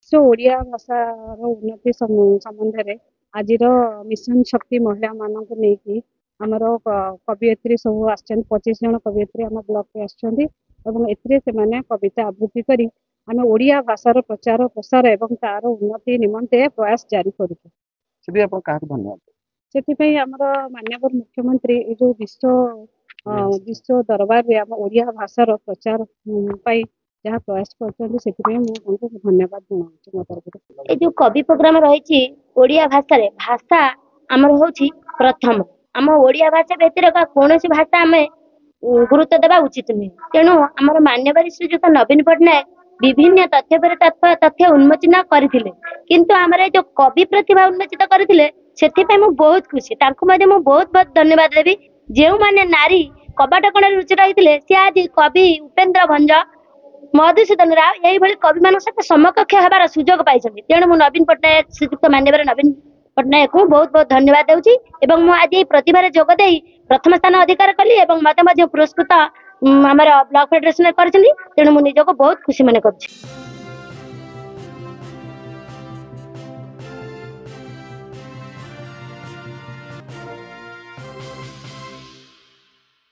विश्व ओडिया भाषार उन्नति संबंध में आज मिशन शक्ति महिला मानक नहीं आमर कवियत्री सब आम 25 जन कवियत्री आम ब्लॉक पे आसने कविता आवृत्ति करी आम ओडिया भाषार प्रचार प्रसार एवं तार उन्नति निमंते प्रयास जारी करुଛୁ। धन्यवाद से आमर माननीय मुख्यमंत्री जो विश्व दरबार रे आम ओडिया भाषार प्रचार पाई जहाँ प्रयास करते धन्यवाद जनाऊँ मो तरफ। ए जो कवि प्रोग्राम रही ओडिया भाषा रे भाषा आमर होची प्रथम आम ओडिया भाषा व्यतिरेक कौन भाषा आम गुरुत्व देवा उचित नुहे। तेणु आमर मान्यवर श्रीजुत नवीन पट्टनायक विभिन्न तथ्य पर तथ्य उन्मोचन करते किंतु आमर जो कवि प्रतिभा उन्मोचित करते से बहुत खुशी बहुत बहुत धन्यवाद देवी। जो माने नारी कबाट कण रुचि रही सी आज कवि उपेन्द्र भंज मधुसूदन राव यही कवि मान सहित समकक्ष हबार सुजोग पाई। तेणु मुझे नवीन पट्टनायक श्रीजुक्त मान्यवर नवीन पट्टनायक को बहुत बहुत धन्यवाद देउछि। आज प्रतिभा जोगदे प्रथम स्थान अधिकार कली मत पुरस्कृत आम ब्लॉक फेडरेशन कर। तेणु मुझे निजक बहुत खुशी मन कर।